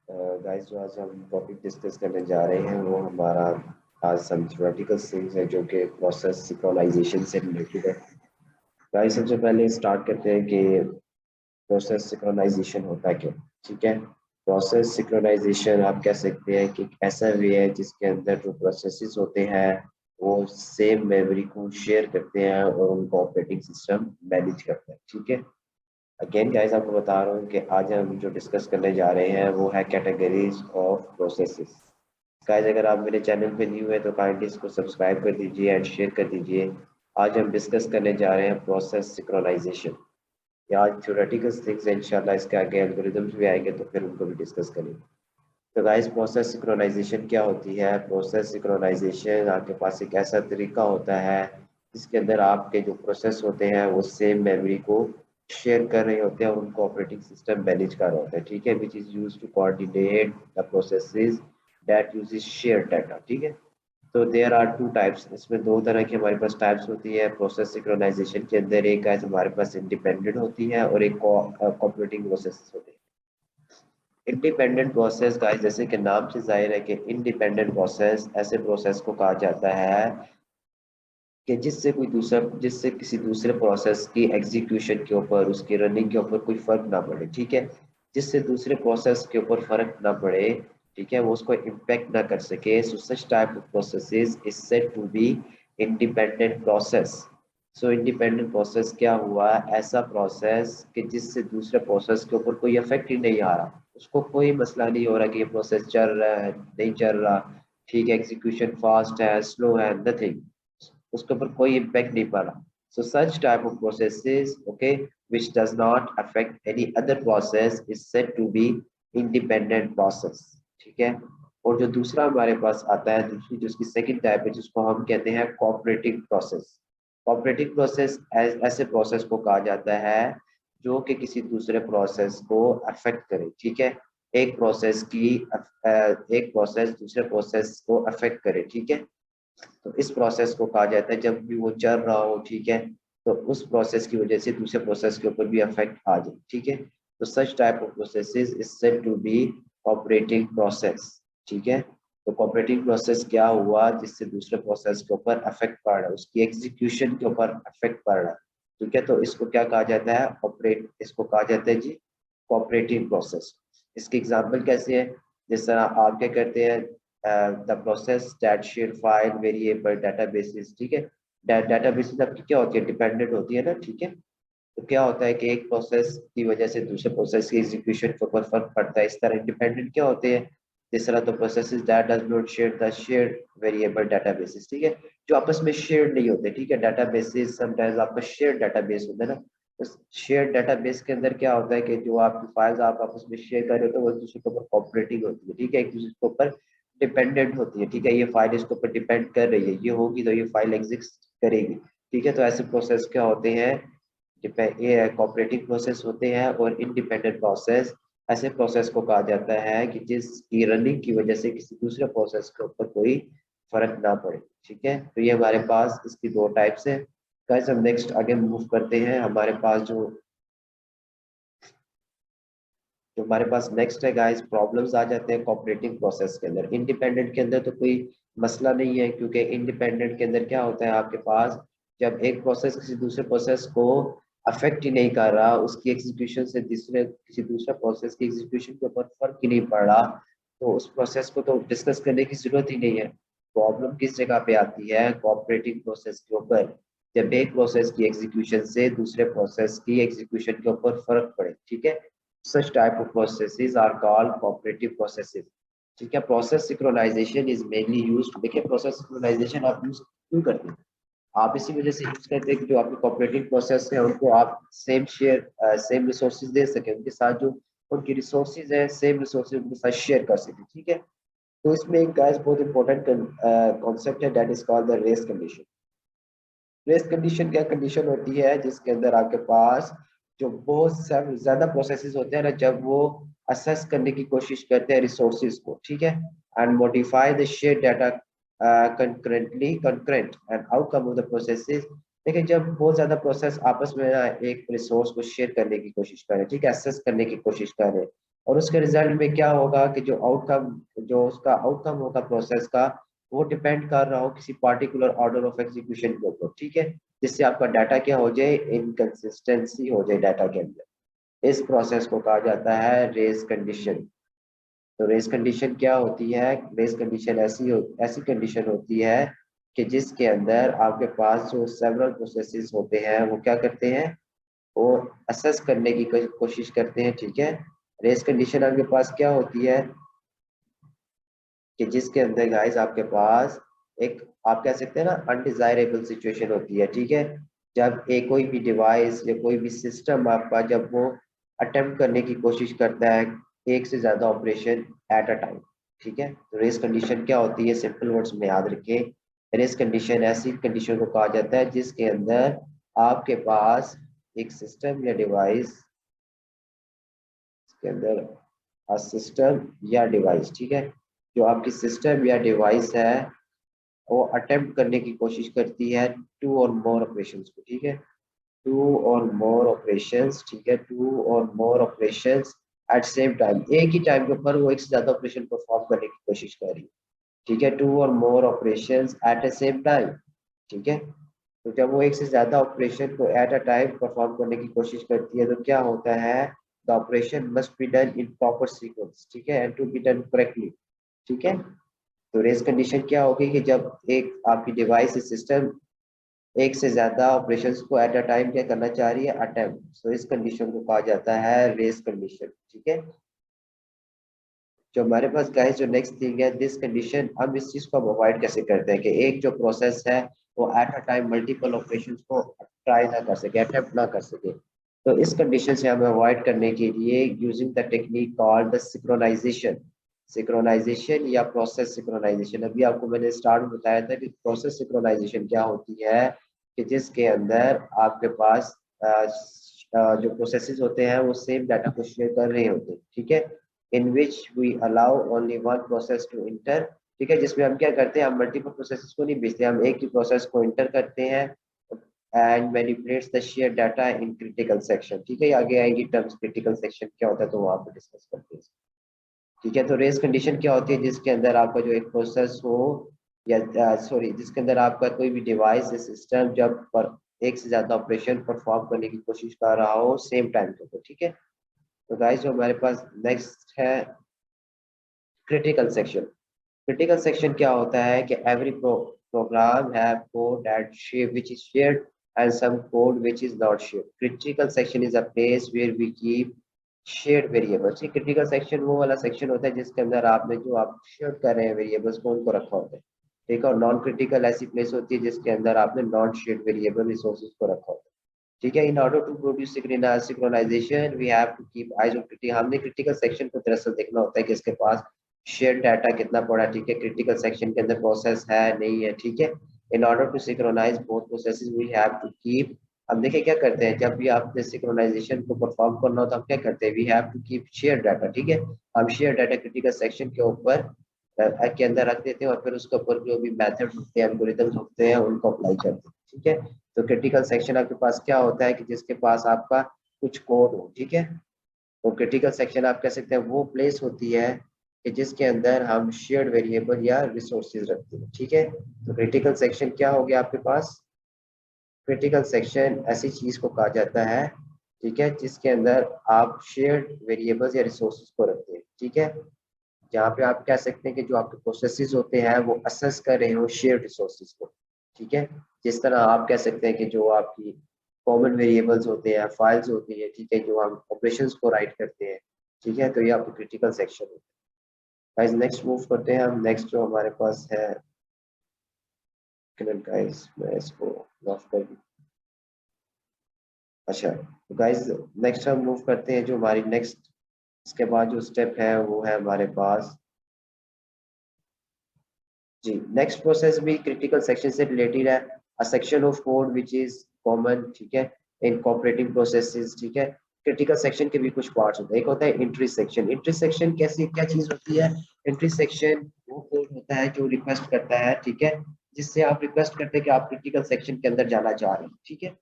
Guys जो आज हम टॉपिक डिस्कस करने जा रहे हैं वो हमारा आज सम थ्योरेटिकल थिंग्स है जो कि प्रोसेस सिंक्रोनाइजेशन से रिलेटेड है। गाइस सबसे पहले स्टार्ट करते हैं कि प्रोसेस सिंक्रोनाइजेशन होता है क्या। ठीक है, प्रोसेस सिंक्रोनाइजेशन आप कह सकते हैं कि एक ऐसा वे है जिसके अंदर जो प्रोसेसेस होते हैं वो सेम मेमोरी को शेयर करते हैं और उनको ऑपरेटिंग सिस्टम मैनेज करता है। ठीक है, अगेन गाइस आपको बता रहा हूँ कि आज हम जो डिस्कस करने जा रहे हैं वो है कैटेगरीज ऑफ प्रोसेसेस। गाइस अगर आप मेरे चैनल पे न्यू है तो काइंडली इसको सब्सक्राइब कर दीजिए एंड शेयर कर दीजिए। आज हम डिस्कस करने जा रहे हैं प्रोसेस सिंक्रोनाइजेशन। या आज थ्योरेटिकल थिंग्स है, इंशाल्लाह इसके आगे एल्गोरिथम्स भी आएंगे तो फिर उनको भी डिस्कस करेंगे। तो गाइस प्रोसेस सिंक्रोनाइजेशन क्या होती है? प्रोसेस सिंक्रोनाइजेशन आपके पास एक ऐसा तरीका होता है जिसके अंदर आपके जो प्रोसेस होते हैं वो सेम मेमोरी को शेयर कर रहे होते हैं और उनको ऑपरेटिंग सिस्टम मैनेज कर रहा होता है। ठीक है, which is used to coordinate the processes that uses share data. ठीक है, तो देयर आर टू टाइप्स, इसमें दो तरह की हमारे पास टाइप्स होती है प्रोसेस सिंक्रोनाइजेशन के अंदर। एक है हमारे पास इंडिपेंडेंट होती है और एक कोऑपरेटिंग प्रोसेस होती है। इंडिपेंडेंट प्रोसेस गाइस जैसे कि नाम से जाहिर है कि इंडिपेंडेंट प्रोसेस ऐसे प्रोसेस को कहा जाता है कि जिससे किसी दूसरे प्रोसेस की एग्जीक्यूशन के ऊपर उसकी रनिंग के ऊपर कोई फर्क ना पड़े। ठीक है, जिससे दूसरे प्रोसेस के ऊपर फर्क ना पड़े, ठीक है, वो उसको इम्पेक्ट ना कर सके। So such type of processes is said to be independent process. So independent process क्या हुआ? ऐसा प्रोसेस कि जिससे दूसरे प्रोसेस के ऊपर कोई इफेक्ट ही नहीं आ रहा, उसको कोई मसला नहीं हो रहा कि ये प्रोसेस चल रहा है नहीं चल रहा, ठीक है, एग्जीक्यूशन फास्ट है स्लो है, नथिंग, उसके ऊपर कोई इम्पैक्ट नहीं पड़ा। So such type of processes, okay, which does not affect any other process is said to be independent process। ठीक है, और जो दूसरा हमारे पास आता है, दूसरी जो उसकी सेकंड टाइप है जिसको हम कहते हैं कोऑपरेटिव प्रोसेस। कोऑपरेटिव प्रोसेस ऐसे प्रोसेस को कहा जाता है जो कि किसी दूसरे प्रोसेस को अफेक्ट करे। ठीक है, एक प्रोसेस की एक प्रोसेस दूसरे प्रोसेस को अफेक्ट करे। ठीक है, तो इस प्रोसेस को कहा जाता है जब भी वो चल रहा हो, ठीक है, तो उस प्रोसेस की वजह से दूसरे प्रोसेस के ऊपर भी इफेक्ट आ जाए। ठीक है, तो such type of processes is said to be operating process. ठीक है, तो ऑपरेटिंग प्रोसेस क्या हुआ? जिससे दूसरे प्रोसेस के ऊपर इफेक्ट पड़ रहा है, उसकी एग्जीक्यूशन के ऊपर इफेक्ट पड़ रहा है। ठीक है, तो इसको क्या कहा जाता है? ऑपरेट, इसको कहा जाता है जी कोऑपरेटिव प्रोसेस। इसकी एग्जांपल कैसे है? जिस तरह आप क्या करते हैं, the process that share file variable databases. ठीक है, डेटाबेसेस आपकी क्या होती है? डिपेंडेंट होती है ना। ठीक है, तो क्या होता है कि एक प्रोसेस की वजह से दूसरे प्रोसेस की एग्जीक्यूशन के ऊपर फर्क पड़ता है। इस तरह इंडिपेंडेंट क्या होते हैं? जिस तरह तो processes that does not share the share variable databases. ठीक है, जो आपस में शेयर नहीं होते। ठीक है, डेटाबेसेस समटाइम्स आपका शेयर डेटाबेस होता है ना, तो शेयर डेटाबेस के अंदर क्या होता है कि जो आपकी फाइल्स आप आपस में शेयर कर रहे हो तो वो एक दूसरे के ऊपर कोऑपरेटिंग होती है। ठीक है, एक दूसरे के ऊपर डिपेंडेंट होती है। ठीक है, ये फाइल इसके ऊपर डिपेंड कर रही है, ये होगी तो ये फाइल एग्जिस्ट करेगी। ठीक है, तो ऐसे प्रोसेस क्या होते हैं? ये कोऑपरेटिव प्रोसेस होते हैं। और इंडिपेंडेंट प्रोसेस ऐसे प्रोसेस को कहा जाता है कि जिसकी रनिंग की वजह से किसी दूसरे प्रोसेस के ऊपर कोई फर्क ना पड़े। ठीक है, तो ये हमारे पास इसकी दो टाइप्स है। गाइस हम नेक्स्ट आगे मूव करते हैं। हमारे पास नेक्स्ट है गाइस, प्रॉब्लम्स आ जाते हैं कोऑपरेटिव प्रोसेस के अंदर। इंडिपेंडेंट के अंदर तो कोई मसला नहीं है, क्योंकि इंडिपेंडेंट के अंदर क्या होता है आपके पास, जब एक प्रोसेस किसी दूसरे प्रोसेस को अफेक्ट ही नहीं कर रहा, उसकी एग्जीक्यूशन से किसी दूसरे प्रोसेस की एग्जीक्यूशन के ऊपर फर्क ही नहीं पड़ रहा, तो उस प्रोसेस को तो डिस्कस करने की जरूरत ही नहीं है। प्रॉब्लम किस जगह पे आती है? कोऑपरेटिव प्रोसेस के ऊपर, जब एक प्रोसेस की एग्जीक्यूशन से दूसरे प्रोसेस की एग्जीक्यूशन के ऊपर फर्क पड़े। ठीक है, such type of processes are called cooperative processes। ठीक है, process synchronization is mainly used. देखिए प्रोसेस सिंक्रोनाइजेशन आप यूज क्यों करते हैं? आप इसी वजह से यूज करते हैं कि जो आपके कोऑपरेटिव प्रोसेस है उनको आप सेम रिसोर्सेज दे सके, उनके साथ जो उनकी रिसोर्सेज है सेम रिसोर्सेज उनके साथ शेयर कर सके। ठीक है, तो इसमें एक गाइस बहुत इंपॉर्टेंट कॉन्सेप्ट है, that is called the race condition. Race condition क्या कंडीशन होती है जिसके अंदर आपके पास जो बहुत ज्यादा प्रोसेसेस होते हैं ना, जब वो असेस करने की कोशिश करते हैं रिसोर्सेज को, ठीक है, and modify the share data concurrent and outcome of the processes. देखिए जब बहुत ज्यादा प्रोसेस आपस में एक रिसोर्स को शेयर करने की कोशिश करें, ठीक है, असेस करने की कोशिश करें, और उसके रिजल्ट में क्या होगा कि जो उसका आउटकम होगा प्रोसेस का, वो डिपेंड कर रहा हो किसी पार्टिकुलर ऑर्डर ऑफ एग्जीक्यूशन के ऊपर, ठीक है, जिससे आपका डाटा क्या हो जाए, इनकंसिस्टेंसी हो जाए डाटा के अंदर। इस प्रोसेस को कहा जाता है रेस कंडीशन। तो रेस कंडीशन क्या होती है? रेस कंडीशन ऐसी कंडीशन होती है कि जिसके अंदर आपके पास जो सेवरल प्रोसेसेस होते हैं वो क्या करते हैं, वो असेस करने की कोशिश करते हैं, ठीक है। रेस कंडीशन आपके पास क्या होती है कि जिसके अंदर गाइस आपके पास एक, आप कह सकते हैं ना, अनडिजायरेबल सिचुएशन होती है, ठीक है। जब एक कोई भी डिवाइस या कोई भी सिस्टम आपका, जब वो अटेम्प्ट करने की कोशिश करता है एक से ज्यादा ऑपरेशन एट अ टाइम, ठीक है। तो रेस कंडीशन क्या होती है, सिंपल वर्ड्स में याद रखें। रेस कंडीशन ऐसी कंडीशन को कहा जाता है जिसके अंदर आपके पास एक सिस्टम या डिवाइस के अंदर सिस्टम या डिवाइस, ठीक है, जो आपकी सिस्टम या डिवाइस है वो अटेम्प्ट करने की कोशिश करती है टू और मोर ऑपरेशंस को, ठीक है, टू और मोर ऑपरेशंस, ठीक है, टू और more operations eight same time, एक ही टाइम के ऊपर वो एक से ज्यादा ऑपरेशन परफॉर्म करने की कोशिश कर रही है, ठीक है, टू और more operations at a same time, ठीक है। तो जब वो एक से ज्यादा ऑपरेशन को एट अ टाइम परफॉर्म करने की कोशिश करती है तो क्या होता है, the operation must be done in proper sequence, ठीक है, and to be done correctly, ठीक है। तो रेस कंडीशन क्या होगी कि जब एक आपकी डिवाइस सिस्टम एक से ज्यादा ऑपरेशंस को एट अ टाइम क्या करना चाह रही है, अटेम्प्ट, तो इस कंडीशन को कहा जाता है रेस कंडीशन, ठीक है। जो हमारे पास गाइस जो नेक्स्ट थिंग है, दिस कंडीशन, हम इस चीज को अवॉइड कैसे करते हैं कि एक जो प्रोसेस है वो at a time multiple operations को ट्राई ना कर सके, अटेम्प्ट ना कर सके। तो इस कंडीशन से हमें अवॉइड करने के लिए using the technique called the synchronization, synchronization या प्रोसेस सिंक्रोनाइजेशन। अभी आपको मैंने स्टार्ट में बताया था कि प्रोसेस सिंक्रोनाइजेशन क्या होती है, कि जिसके अंदर आपके पास जो प्रोसेसेस होते हैं वो सेम डाटा को शेयर कर रहे होते हैं, ठीक है, in which we allow only one process to enter, ठीक है, जिसमें हम क्या करते हैं, हम मल्टीपल प्रोसेसेस को नहीं भेजते, हम एक ही प्रोसेस को इंटर करते हैं and manipulates the share data in critical section, ठीक है, आगे आएंगी टर्म्स क्रिटिकल सेक्शन क्या होता है तो वहां पर डिस्कस करते हैं, ठीक है। तो रेस कंडीशन क्या होती है, जिसके अंदर आपका जो एक प्रोसेस हो या सॉरी जिसके अंदर आपका कोई भी डिवाइस या सिस्टम जब पर एक से ज्यादा ऑपरेशन परफॉर्म करने की कोशिश कर रहा हो सेम टाइम के ऊपर, ठीक है। तो गाइस जो हमारे पास नेक्स्ट है क्रिटिकल सेक्शन। क्रिटिकल सेक्शन क्या होता है कि every program have code that share which is shared and some code which is not shared. Critical section is a place where we keep shared variables. ये critical section वो वाला section होता है जिसके अंदर आपने जो आप शेयर कर रहे हैं वेरिएबल्स को उनको रखा होता है, ठीक है। और नॉन क्रिटिकल ऐसी प्लेस होती है जिसके अंदर आपने नॉन शेयर्ड वेरिएबल रिसोर्सेज को रखा होता है, ठीक है। In order to produce synchronization we have to keep eyes on critical. हमने क्रिटिकल सेक्शन को दरअसल देखना होता है कि इसके पास शेयर डाटा कितना पड़ा, ठीक है, क्रिटिकल सेक्शन के अंदर प्रोसेस है नहीं है, ठीक है। In order to synchronize both processes we have to keep, अब देखिए क्या करते हैं, जब भी आपने सिंक्रोनाइजेशन को परफॉर्म करना हो तो हम क्या करते हैं, we have to keep share data, ठीक है। हम शेयर डाटा क्रिटिकल सेक्शन के ऊपर के अंदर रख देते हैं और फिर उसके ऊपर जो भी मेथड होते हैं, एल्गोरिथम्स होते हैं, उनको अप्लाई करते हैं, ठीक है। तो क्रिटिकल सेक्शन आपके पास क्या होता है कि जिसके पास आपका कुछ कोड हो, ठीक है। तो क्रिटिकल सेक्शन आप कह सकते हैं वो प्लेस होती है कि जिसके अंदर हम शेयर्ड वेरिएबल या रिसोर्सेज रखते हैं, ठीक है। तो क्रिटिकल सेक्शन क्या हो गया आपके पास, क्रिटिकल सेक्शन ऐसी चीज को कहा जाता है, ठीक है, जिसके अंदर आप शेयर्ड वेरिएबल्स या रिसोर्सेज को रखते हैं, ठीक है। जहाँ पे आप कह सकते हैं कि जो आपके प्रोसेसेस होते हैं वो असेस कर रहे हो शेयर रिसोर्सेज को, ठीक है। जिस तरह आप कह सकते हैं कि जो आपकी कॉमन वेरिएबल्स होते हैं, फाइल्स होती है, ठीक है, जो हम ऑपरेशंस को राइट करते हैं, ठीक है, तो ये आपको क्रिटिकल सेक्शन होता है। गाइस नेक्स्ट मूव करते हैं हम, नेक्स्ट जो हमारे पास है, गाइस मैं इसको लॉक कर दूं। अच्छा, तो गाइस नेक्स्ट हम मूव करते हैं, जो हमारी नेक्स्ट इसके बाद जो स्टेप है वो है हमारे पास, जी, नेक्स्ट प्रोसेस भी क्रिटिकल सेक्शन से रिलेटेड है, a section of code which is common, ठीक है, इन कोऑपरेटिंग प्रोसेसेस, ठीक है। क्रिटिकल सेक्शन के भी कुछ पार्ट्स होते हैं, एक होता है एंट्री सेक्शन। एंट्री सेक्शन कैसी क्या चीज होती है, एंट्री सेक्शन वो कोड होता है जो रिक्वेस्ट करता है, ठीक है, जिससे आप रिक्वेस्ट करते हैं कि आप क्रिटिकल सेक्शन के अंदर जाना चाह रहे हैं, ठीक है।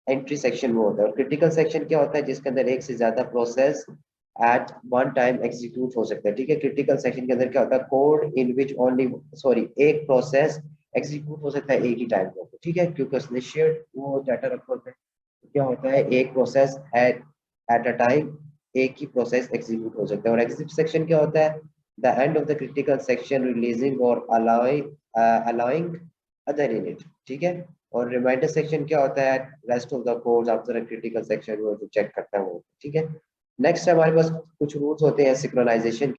एंट्री सेक्शन वो होता है। और क्रिटिकल सेक्शन क्या होता है, जिसके अंदर एक से ज्यादा process at one time execute हो सकता है, ठीक है। क्रिटिकल सेक्शन के अंदर क्या होता है, code in which only sorry एक प्रोसेस एग्जीक्यूट हो सकता है एक ही टाइम पे, ठीक है, क्योंकि उसने शेयर्ड वो डाटा रखा होता है। तो क्या होता है, एक process at at a time एक ही प्रोसेस एग्जीक्यूट हो सकता है। और एग्जिट सेक्शन क्या होता है, the end of the critical section releasing और अलाउइंग अदर इन इट, ठीक है। और रिमाइंडर सेक्शन क्या होता है, rest of the code after critical section वो जो चेक करता है वो, ठीक है। नेक्स्ट हमारे पास कुछ रूल्स होते हैं सिंक्रोनाइजेशन